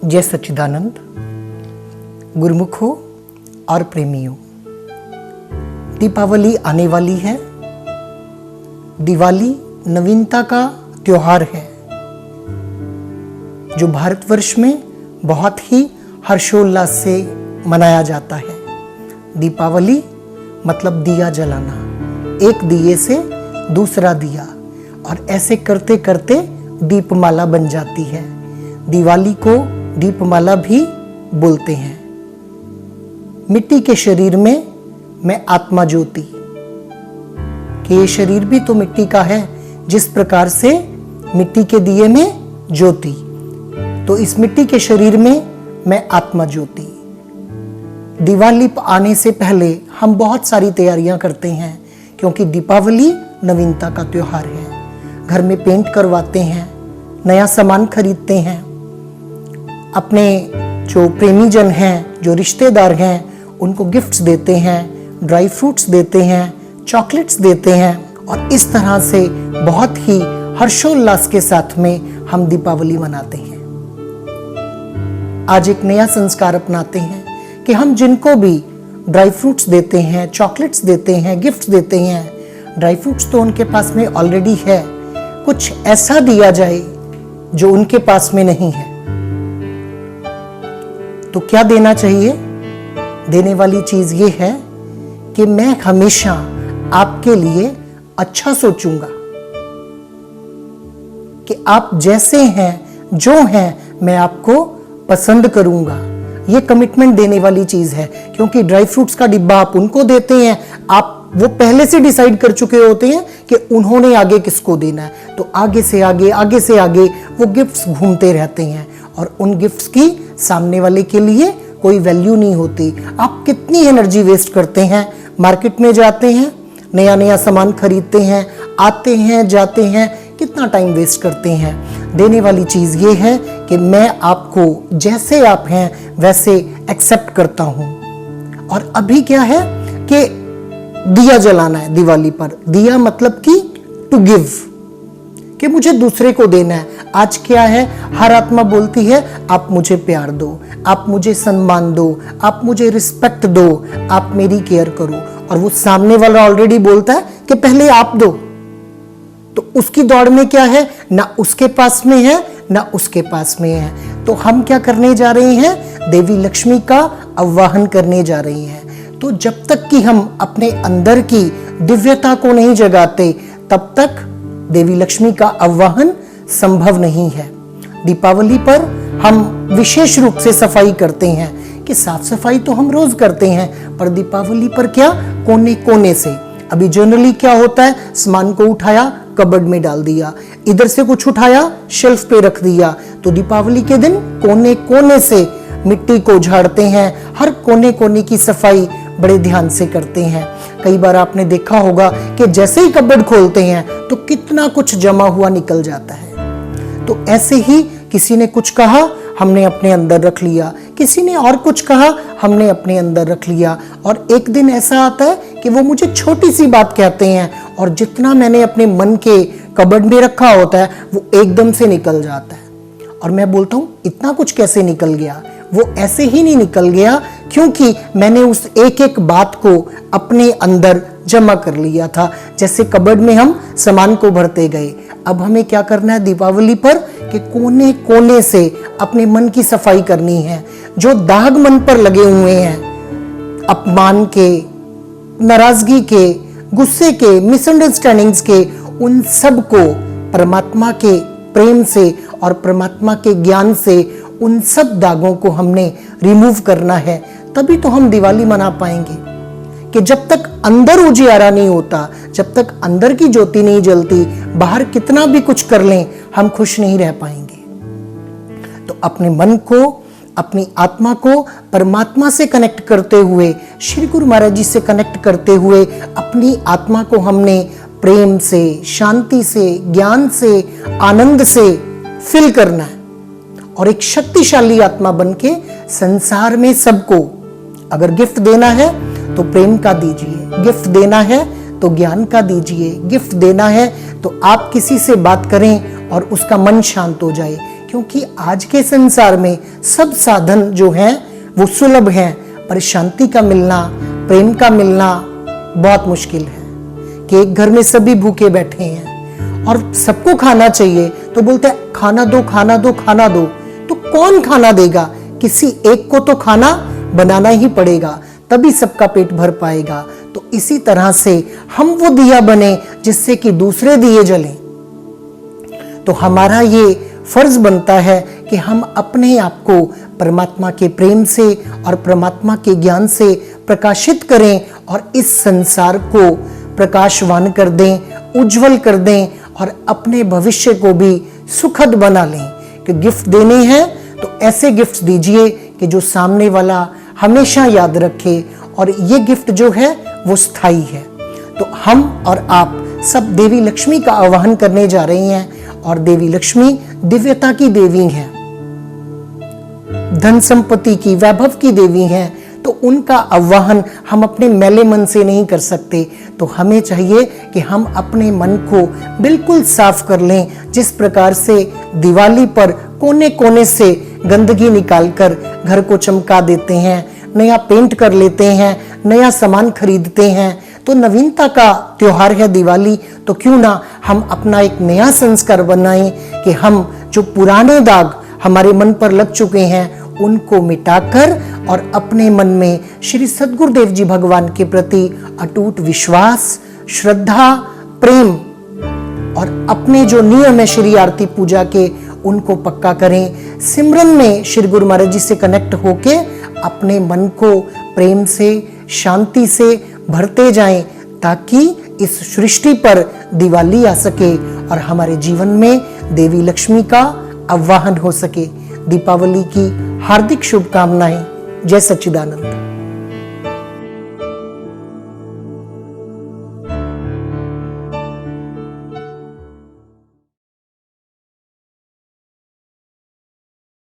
जय सच्चिदानंद। गुरुमुखों और प्रेमियों, दीपावली आने वाली है। दिवाली नवीनता का त्योहार है जो भारतवर्ष में बहुत ही हर्षोल्लास से मनाया जाता है। दीपावली मतलब दिया जलाना, एक दिए से दूसरा दिया, और ऐसे करते करते दीपमाला बन जाती है। दिवाली को दीपमाला भी बोलते हैं। मिट्टी के शरीर में मैं आत्मा ज्योति, कि ये शरीर भी तो मिट्टी का है, जिस प्रकार से मिट्टी के दिए में ज्योति, तो इस मिट्टी के शरीर में मैं आत्मा ज्योति। दिवाली आने से पहले हम बहुत सारी तैयारियां करते हैं, क्योंकि दीपावली नवीनता का त्योहार है। घर में पेंट करवाते हैं, नया सामान खरीदते हैं, अपने जो प्रेमी जन हैं, जो रिश्तेदार हैं, उनको गिफ्ट्स देते हैं, ड्राई फ्रूट्स देते हैं, चॉकलेट्स देते हैं, और इस तरह से बहुत ही हर्षोल्लास के साथ में हम दीपावली मनाते हैं। आज एक नया संस्कार अपनाते हैं कि हम जिनको भी ड्राई फ्रूट्स देते हैं, चॉकलेट्स देते हैं, गिफ्ट्स देते हैं, ड्राई फ्रूट्स तो उनके पास में ऑलरेडी है, कुछ ऐसा दिया जाए जो उनके पास में नहीं है। तो क्या देना चाहिए? देने वाली चीज ये है कि मैं हमेशा आपके लिए अच्छा सोचूंगा, कि आप जैसे हैं, जो हैं, मैं आपको पसंद करूंगा। ये कमिटमेंट देने वाली चीज है, क्योंकि ड्राई फ्रूट्स का डिब्बा आप उनको देते हैं, आप वो पहले से डिसाइड कर चुके होते हैं कि उन्होंने आगे किसको देना है, तो आगे से आगे वो गिफ्ट्स घूमते रहते हैं, और उन गिफ्ट्स की सामने वाले के लिए कोई वैल्यू नहीं होती। आप कितनी एनर्जी वेस्ट करते हैं, मार्केट में जाते हैं, नया नया सामान खरीदते हैं, आते हैं, जाते हैं, कितना टाइम वेस्ट करते हैं। देने वाली चीज ये है कि मैं आपको जैसे आप हैं वैसे एक्सेप्ट करता हूं। और अभी क्या है कि दिया जलाना है दिवाली पर। दिया मतलब कि टू गिव, कि मुझे दूसरे को देना है। आज क्या है, हर आत्मा बोलती है आप मुझे प्यार दो, आप मुझे सम्मान दो, आप मुझे रिस्पेक्ट दो, आप मेरी केयर करो, और वो सामने वाला ऑलरेडी बोलता है कि पहले आप दो। तो उसकी दौड़ में क्या है, ना उसके पास में है ना उसके पास में है। तो हम क्या करने जा रहे हैं? देवी लक्ष्मी का आवाहन करने जा रही हैं। तो जब तक कि हम अपने अंदर की दिव्यता को नहीं जगाते, तब तक देवी लक्ष्मी का आवाहन संभव नहीं है। दीपावली पर हम विशेष रूप से सफाई करते हैं, कि साफ सफाई तो हम रोज करते हैं, पर दीपावली पर क्या, कोने कोने से। अभी जनरली क्या होता है, सामान को उठाया कबर्ड में डाल दिया, इधर से कुछ उठाया शेल्फ पे रख दिया। तो दीपावली के दिन कोने कोने से मिट्टी को झाड़ते हैं, हर कोने कोने की सफाई बड़े ध्यान से करते हैं। कई बार आपने देखा होगा कि जैसे ही कबर्ड खोलते हैं तो कितना कुछ जमा हुआ निकल जाता है। तो ऐसे ही किसी ने कुछ कहा, हमने अपने अंदर रख लिया, किसी ने और कुछ कहा, हमने अपने अंदर रख लिया, और एक दिन ऐसा आता है कि वो मुझे छोटी सी बात कहते हैं, और जितना मैंने अपने मन के कबर्ड में रखा होता है वो एकदम से निकल जाता है। और मैं बोलता हूँ इतना कुछ कैसे निकल गया? वो ऐसे ही नहीं निकल गया, क्योंकि मैंने उस एक एक बात को अपने अंदर जमा कर लिया था। जैसे कबर्ड में हम सामान को भरते गए। अब हमें क्या करना है दीपावली पर, कि कोने कोने से अपने मन की सफाई करनी है। जो दाग मन पर लगे हुए हैं, अपमान के, नाराजगी के, गुस्से के, मिसअंडरस्टैंडिंग्स के, उन सब को परमात्मा के प्रेम से और परमात्मा के ज्ञान से उन सब दागों को हमने रिमूव करना है। तभी तो हम दिवाली मना पाएंगे। कि जब तक अंदर उजियारा नहीं होता, जब तक अंदर की ज्योति नहीं जलती, बाहर कितना भी कुछ कर लें, हम खुश नहीं रह पाएंगे। तो अपने मन को, अपनी आत्मा को परमात्मा से कनेक्ट करते हुए, श्री गुरु महाराज जी से कनेक्ट करते हुए, अपनी आत्मा को हमने प्रेम से, शांति से, ज्ञान से, आनंद से फिल करना है, और एक शक्तिशाली आत्मा बनके संसार में सबको, अगर गिफ्ट देना है तो प्रेम का दीजिए, गिफ्ट देना है तो ज्ञान का दीजिए, गिफ्ट देना है तो आप किसी से बात करें और उसका मन शांत हो जाए। क्योंकि आज के संसार में सब साधन जो हैं वो सुलभ हैं, पर शांति का मिलना, प्रेम का मिलना बहुत मुश्किल है। कि एक घर में सभी भूखे बैठे हैं और सबको खाना चाहिए, तो बोलते हैं खाना दो खाना दो खाना दो। तो कौन खाना देगा? किसी एक को तो खाना बनाना ही पड़ेगा, तभी सबका पेट भर पाएगा। तो इसी तरह से हम वो दिया बने जिससे कि दूसरे दिए जलें। तो हमारा ये फर्ज बनता है कि हम अपने आप को परमात्मा के प्रेम से और परमात्मा के ज्ञान से प्रकाशित करें और इस संसार को प्रकाशवान कर दें, उज्जवल कर दें और अपने भविष्य को भी सुखद बना लें। कि गिफ्ट देने हैं तो ऐसे गिफ्ट दीजिए कि जो सामने वाला हमेशा याद रखे, और ये गिफ्ट जो है वो स्थायी है। तो हम और आप सब देवी लक्ष्मी का आवाहन करने जा रहे हैं, और देवी लक्ष्मी दिव्यता की देवी हैं, धन संपत्ति की, वैभव की देवी हैं। तो उनका आवाहन हम अपने मैले मन से नहीं कर सकते। तो हमें चाहिए कि हम अपने मन को बिल्कुल साफ कर लें, जिस प्रकार से दिवाली पर कोने कोने से गंदगी निकालकर घर को चमका देते हैं, नया पेंट कर लेते हैं, नया सामान खरीदते हैं। तो नवीनता का त्योहार है दिवाली, तो क्यों ना हम अपना एक नया संस्कार बनाएं कि हम जो पुराने दाग हमारे मन पर लग चुके हैं उनको मिटाकर और अपने मन में श्री सद्गुरुदेव जी भगवान के प्रति अटूट विश्वास, श्रद्धा, प्रेम और अपने जो नियम है श्री आरती पूजा के उनको पक्का करें। सिमरन में श्री गुरु महाराज जी से कनेक्ट होके अपने मन को प्रेम से, शांति से भरते जाएं, ताकि इस सृष्टि पर दिवाली आ सके और हमारे जीवन में देवी लक्ष्मी का आवाहन हो सके। दीपावली की हार्दिक शुभकामनाएं। जय सच्चिदानंद।